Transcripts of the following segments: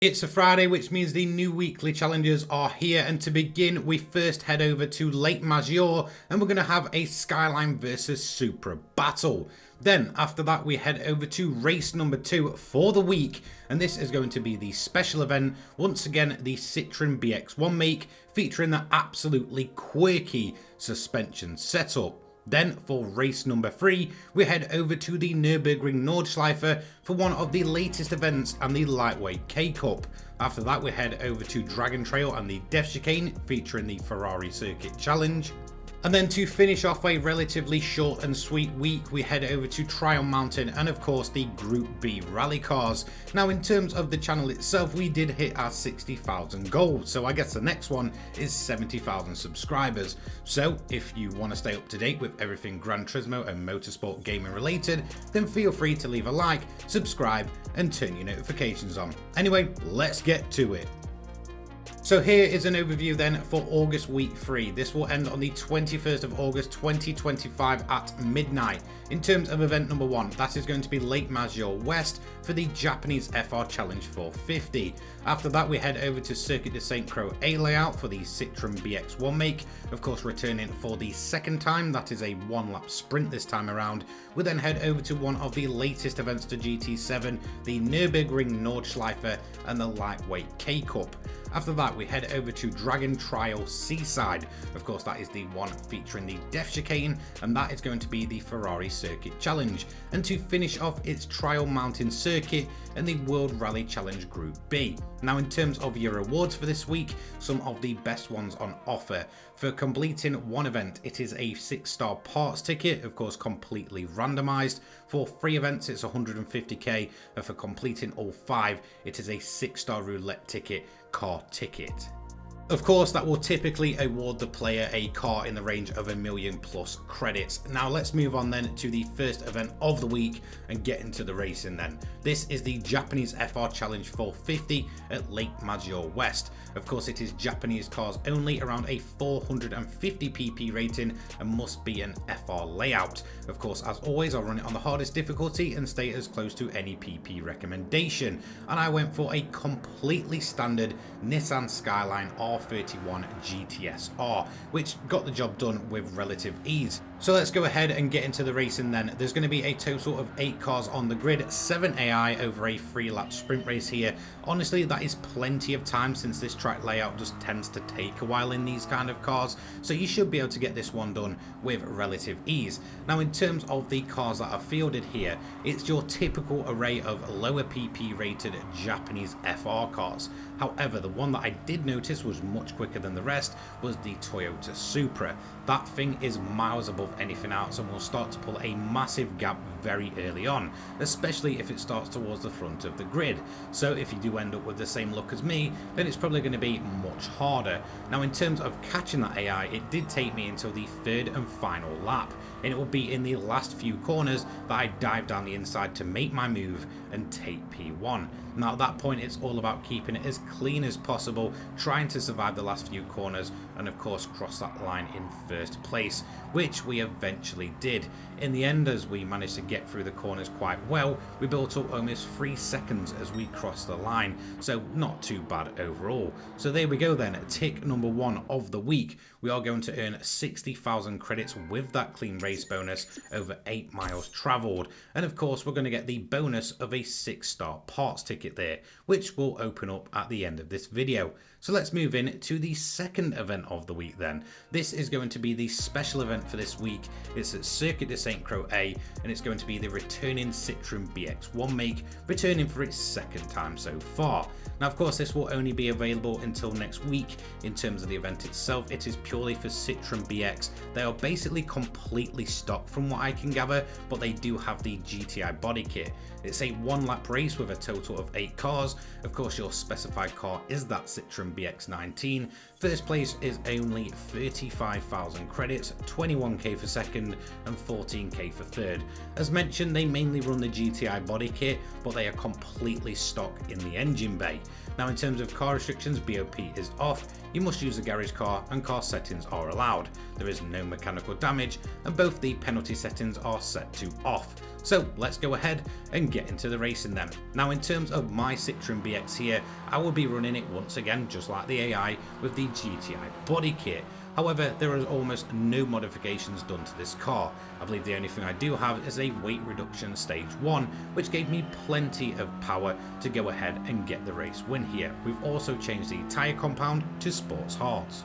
It's a Friday, which means the new weekly challenges are here, and to begin we first head over to Lake Maggiore and we're going to have a Skyline versus Supra battle. Then after that we head over to race number 2 for the week, and this is going to be the special event, once again the Citroen BX1 make, featuring the absolutely quirky suspension setup. Then for race number 3, we head over to the Nürburgring Nordschleife for one of the latest events and the lightweight K-Cup. After that we head over to Dragon Trail and the Death Chicane featuring the Ferrari Circuit Challenge. And then to finish off a relatively short and sweet week, we head over to Trial Mountain and of course the Group B rally cars. Now in terms of the channel itself, we did hit our 60,000 goal, so I guess the next one is 70,000 subscribers. So if you want to stay up to date with everything Gran Turismo and motorsport gaming related, then feel free to leave a like, subscribe and turn your notifications on. Anyway, let's get to it. So here is an overview then for August week 3. This will end on the 21st of August 2025 at midnight. In terms of event number 1, that is going to be Lake Maggiore West for the Japanese FR Challenge 450. After that we head over to Circuit de St. Croix A layout for the Citroen BX1 make, of course returning for the second time, that is a 1-lap sprint this time around. We then head over to one of the latest events to GT7, the Nürburgring Nordschleife and the lightweight K-Cup. After that we head over to Dragon Trail Seaside, of course that is the one featuring the Death Chicane, and that is going to be the Ferrari Circuit Challenge. And to finish off, it's Trial Mountain Circuit and the World Rally Challenge Group B. Now in terms of your rewards for this week, some of the best ones on offer. For completing one event, it is a 6-star parts ticket, of course completely randomized. For 3 events it's 150k, and for completing all 5 it is a 6-star roulette ticket, car ticket. Of course, that will typically award the player a car in the range of 1 million plus credits. Now let's move on then to the first event of the week and get into the racing then. This is the Japanese FR Challenge 450 at Lake Maggiore West. Of course it is Japanese cars only, around a 450 pp rating, and must be an FR layout. Of course, as always, I'll run it on the hardest difficulty and stay as close to any PP recommendation. And I went for a completely standard Nissan Skyline R31 GTS-R, which got the job done with relative ease. So let's go ahead and get into the racing then. There's going to be a total of 8 cars on the grid, 7 AI over a 3-lap sprint race here. Honestly, that is plenty of time since this track layout just tends to take a while in these kind of cars, so you should be able to get this one done with relative ease. Now in terms of the cars that are fielded here, it's your typical array of lower PP rated Japanese FR cars. However, the one that I did notice was much quicker than the rest was the Toyota Supra. That thing is miles above anything else and will start to pull a massive gap very early on, especially if it starts towards the front of the grid. So if you do end up with the same look as me, then it's probably going to be much harder. Now in terms of catching that AI, it did take me until the 3rd and final lap, and it will be in the last few corners that I dive down the inside to make my move and take P1. Now at that point it's all about keeping it as clean as possible, trying to survive the last few corners and of course cross that line in first place, which we eventually did. In the end, as we managed to get through the corners quite well, we built up almost 3 seconds as we crossed the line, so not too bad overall. So there we go then, tick number 1 of the week. We are going to earn 60,000 credits with that clean race bonus over 8 miles travelled, and of course we're going to get the bonus of a 6-star parts ticket there, which will open up at the end of this video. So let's move in to the second event of the week then. This is going to be the special event for this week. It's at Circuit de St. Croix A, and it's going to be the returning Citroen BX1 make, returning for its 2nd time so far. Now of course this will only be available until next week. In terms of the event itself, it is purely for Citroen BX. They are basically completely stock from what I can gather, but they do have the GTI body kit. It's a 1-lap race with a total of 8 cars. Of course your specified car is that Citroen BX19. First place is only 35,000 credits, 21k for second and 14k for third. As mentioned, they mainly run the GTI body kit, but they are completely stock in the engine bay. Now in terms of car restrictions, BOP is off. You must use a garage car and car settings are allowed. There is no mechanical damage and both the penalty settings are set to off. So let's go ahead and get into the racing then. Now in terms of my Citroen BX here, I will be running it once again just like the AI with the GTI body kit. However, there is almost no modifications done to this car. I believe the only thing I do have is a weight reduction stage 1, which gave me plenty of power to go ahead and get the race win here. We've also changed the tyre compound to sports hards.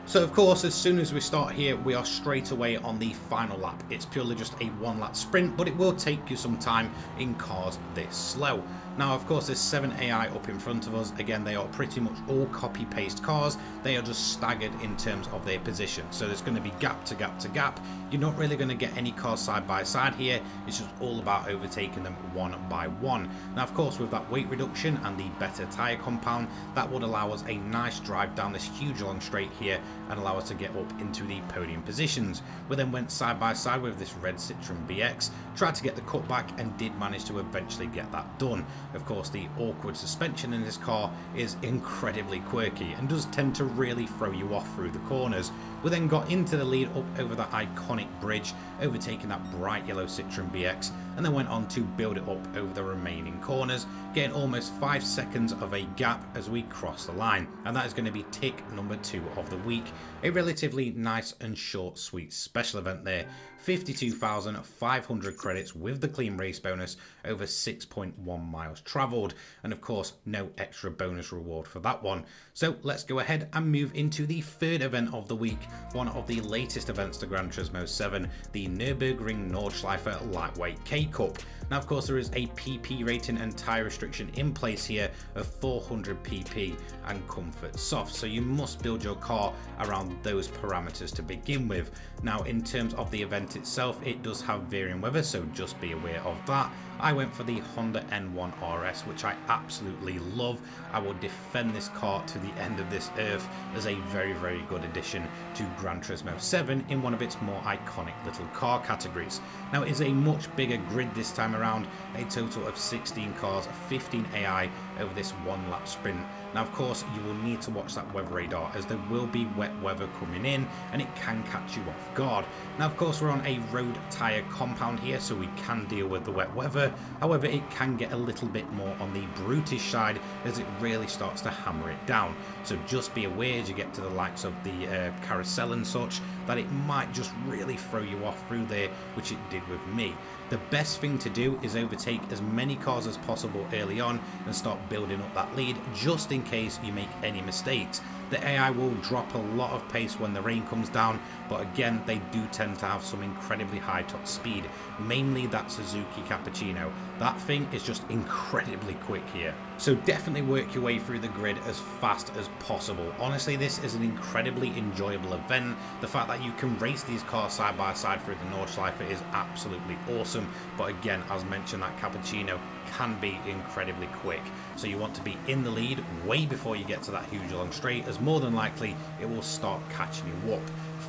So of course, as soon as we start here, we are straight away on the final lap. It's purely just a 1-lap sprint, but it will take you some time in cars this slow. Now of course there's 7 AI up in front of us. Again, they are pretty much all copy-paste cars. They are just staggered in terms of their position. So there's going to be gap to gap to gap. You're not really going to get any cars side by side here. It's just all about overtaking them one by one. Now of course with that weight reduction and the better tyre compound, that would allow us a nice drive down this huge long straight here and allow us to get up into the podium positions. We then went side by side with this red Citroen BX, tried to get the cutback and did manage to eventually get that done. Of course, the awkward suspension in this car is incredibly quirky and does tend to really throw you off through the corners. We then got into the lead up over that iconic bridge, overtaking that bright yellow Citroen BX, and then went on to build it up over the remaining corners, getting almost 5 seconds of a gap as we cross the line. And that is going to be tick number 2 of the week. A relatively nice and short sweet special event there. 52,500 credits with the clean race bonus over 6.1 miles travelled, and of course no extra bonus reward for that one. So let's go ahead and move into the third event of the week, one of the latest events to Gran Turismo 7, the Nürburgring Nordschleife Lightweight K Cup. Now of course there is a PP rating and tyre restriction in place here of 400 PP and comfort soft, so you must build your car around those parameters to begin with. Now in terms of the event itself, it does have varying weather, so just be aware of that. I went for the Honda N1 RS, which I absolutely love. I will defend this car to the end of this earth as a very, very good addition to Gran Turismo 7 in one of its more iconic little car categories. Now it is a much bigger grid this time around, a total of 16 cars, 15 AI over this 1-lap sprint. Now of course you will need to watch that weather radar as there will be wet weather coming in and it can catch you off guard. Now of course we're on a road tyre compound here, so we can deal with the wet weather. However, it can get a little bit more on the brutish side as it really starts to hammer it down. So just be aware as you get to the likes of the carousel and such that it might just really throw you off through there, which it did with me. The best thing to do is overtake as many cars as possible early on and start building up that lead just in case you make any mistakes. The AI will drop a lot of pace when the rain comes down, but again they do tend to have some incredibly high top speed, mainly that Suzuki Cappuccino. That thing is just incredibly quick here. So definitely work your way through the grid as fast as possible. Honestly, this is an incredibly enjoyable event. The fact that you can race these cars side by side through the Nordschleife is absolutely awesome, but again, as mentioned, that Cappuccino can be incredibly quick, so you want to be in the lead way before you get to that huge long straight, as more than likely it will start catching you up.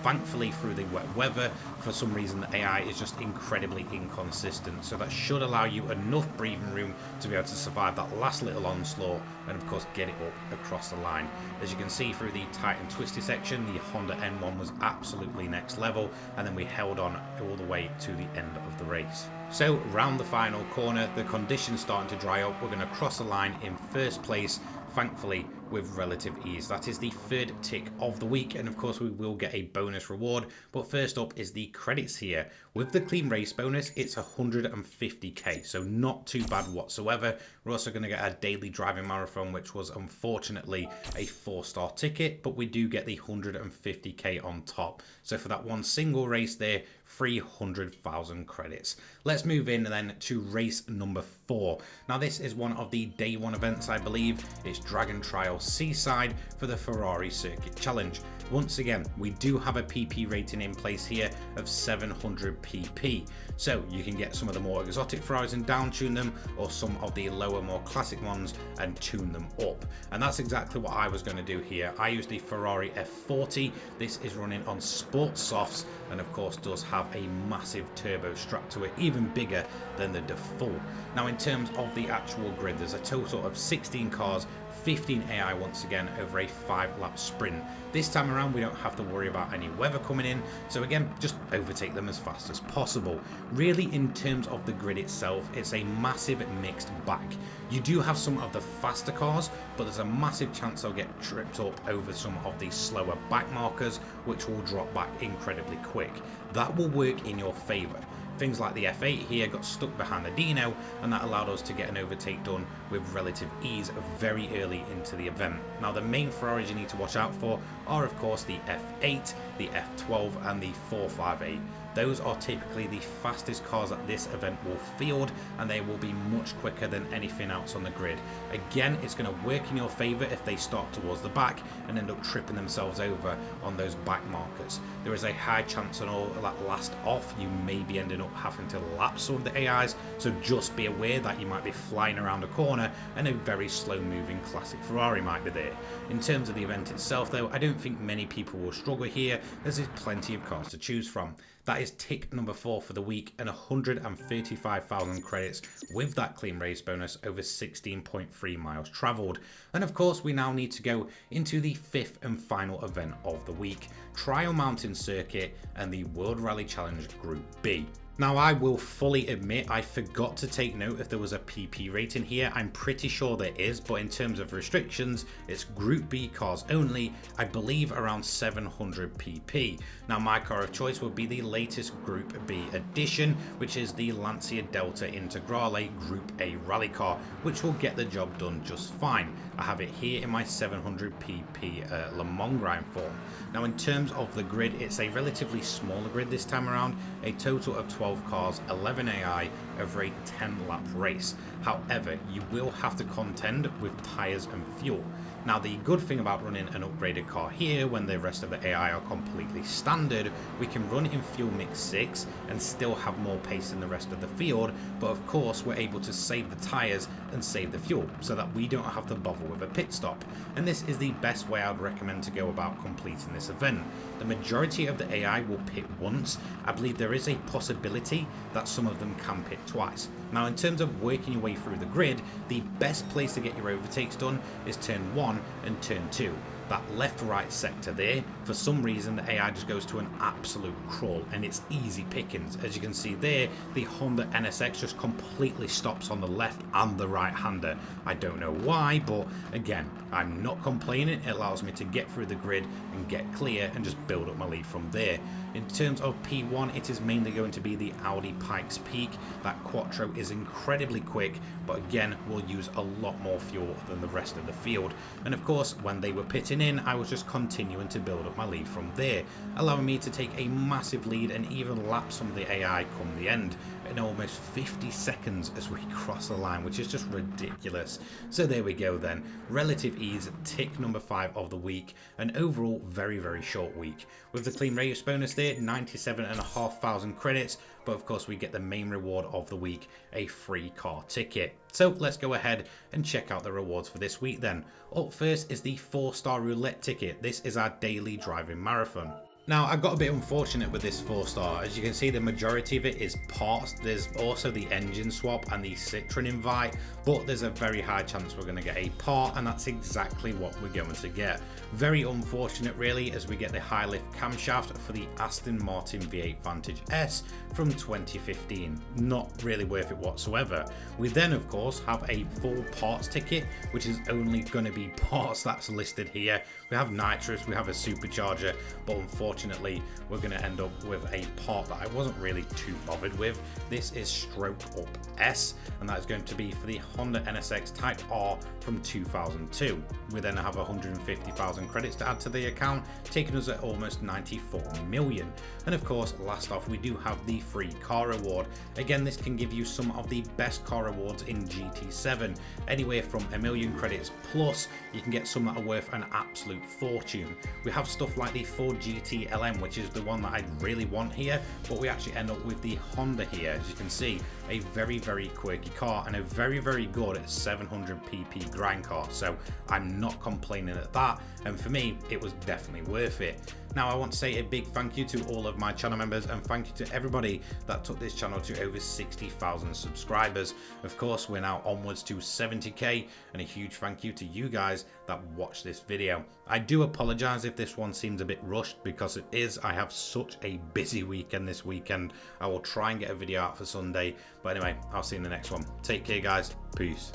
Thankfully, through the wet weather, for some reason the AI is just incredibly inconsistent, so that should allow you enough breathing room to be able to survive that last little onslaught and of course get it up across the line. As you can see through the tight and twisty section, the Honda N1 was absolutely next level, and then we held on all the way to the end of the race. So round the final corner, the conditions starting to dry up. We're going to cross the line in first place, thankfully with relative ease. That is the third tick of the week, and of course we will get a bonus reward, but first up is the credits here. With the clean race bonus, it's 150k, so not too bad whatsoever. We're also going to get a daily driving marathon, which was unfortunately a 4-star ticket, but we do get the 150k on top. So for that one single race there, 300,000 credits. Let's move in then to race number 4. Now this is one of the day 1 events, I believe. It's Dragon Trial Seaside for the Ferrari Circuit Challenge. Once again, we do have a PP rating in place here of 700 PP, so you can get some of the more exotic Ferraris and down tune them, or some of the lower, more classic ones and tune them up. And that's exactly what I was going to do here. I use the Ferrari F40. This is running on sports softs and of course does have a massive turbo strap to it, even bigger than the default. Now in terms of the actual grid, there's a total of 16 cars, 15 AI once again over a 5-lap sprint. This time around we don't have to worry about any weather coming in, so again just overtake them as fast as possible. Really, in terms of the grid itself, it's a massive mixed bag. You do have some of the faster cars, but there's a massive chance they'll get tripped up over some of the slower back markers, which will drop back incredibly quick. That will work in your favour. Things like the F8 here got stuck behind the Dino, and that allowed us to get an overtake done with relative ease very early into the event. Now the main Ferraris you need to watch out for are of course the F8, the F12 and the 458. Those are typically the fastest cars that this event will field, and they will be much quicker than anything else on the grid. Again, it's going to work in your favour if they start towards the back and end up tripping themselves over on those back markers. There is a high chance on all that last off you may be ending up having to lap some of the AIs, so just be aware that you might be flying around a corner and a very slow moving classic Ferrari might be there. In terms of the event itself though, I don't think many people will struggle here, as there's plenty of cars to choose from. That is tick number 4 for the week, and 135,000 credits with that clean race bonus over 16.3 miles travelled. And of course we now need to go into the 5th and final event of the week, Trial Mountain Circuit and the World Rally Challenge Group B. Now I will fully admit I forgot to take note if there was a PP rating here. I'm pretty sure there is, but in terms of restrictions it's Group B cars only, I believe around 700 PP. Now my car of choice would be the latest Group B edition, which is the Lancia Delta Integrale Group A rally car, which will get the job done just fine. I have it here in my 700 PP Le Mans grind form. Now in terms of the grid, it's a relatively smaller grid this time around, a total of 12 cars, 11 AI over a 10-lap race. However, you will have to contend with tyres and fuel. Now the good thing about running an upgraded car here, when the rest of the AI are completely standard, we can run in fuel mix 6 and still have more pace than the rest of the field, but of course we're able to save the tyres and save the fuel so that we don't have to bother with a pit stop. And this is the best way I'd recommend to go about completing this event. The majority of the AI will pit once. I believe there is a possibility that some of them can pit twice. Now in terms of working your way through the grid, the best place to get your overtakes done is turn 1 and turn 2. That left-right sector there, for some reason the AI just goes to an absolute crawl and it's easy pickings. As you can see there, the Honda NSX just completely stops on the left and the right hander. I don't know why, but again, I'm not complaining. It allows me to get through the grid and get clear and just build up my lead from there. In terms of P1, it is mainly going to be the Audi Pikes Peak. That Quattro is incredibly quick, but again will use a lot more fuel than the rest of the field. And of course, when they were pitting in, I was just continuing to build up my lead from there, allowing me to take a massive lead and even lap some of the AI come the end in almost 50 seconds as we cross the line, which is just ridiculous. So there we go then, relative ease, tick number 5 of the week, an overall very short week. With the clean race bonus there, 97,500 credits, but of course we get the main reward of the week, a free car ticket. So let's go ahead and check out the rewards for this week then. Up first is the 4-star roulette ticket. This is our daily driving marathon. Now, I got a bit unfortunate with this 4-star. As you can see, the majority of it is parts. There's also the engine swap and the Citroen invite, but there's a very high chance we're going to get a part, and that's exactly what we're going to get. Very unfortunate really, as we get the high lift camshaft for the Aston Martin V8 Vantage S from 2015. Not really worth it whatsoever. We then of course have a full parts ticket, which is only going to be parts that's listed here. We have nitrous, we have a supercharger, but unfortunately we're going to end up with a part that I wasn't really too bothered with. This is Stroke Up S, and that is going to be for the Honda NSX Type R from 2002. We then have 150,000 credits to add to the account, taking us at almost 94 million. And of course, last off, we do have the free car reward. Again, this can give you some of the best car rewards in GT7, anywhere from 1 million credits plus. You can get some that are worth an absolute fortune. We have stuff like the Ford GT LM, which is the one that I really want here, but we actually end up with the Honda here. As you can see, a very quirky car and a very good 700 pp grind car, so I'm not complaining at that, and for me it was definitely worth it. Now, I want to say a big thank you to all of my channel members, and thank you to everybody that took this channel to over 60,000 subscribers. Of course, we're now onwards to 70k, and a huge thank you to you guys that watched this video. I do apologize if this one seems a bit rushed, because it is. I have such a busy weekend this weekend. I will try and get a video out for Sunday, but anyway, I'll see you in the next one. Take care, guys. Peace.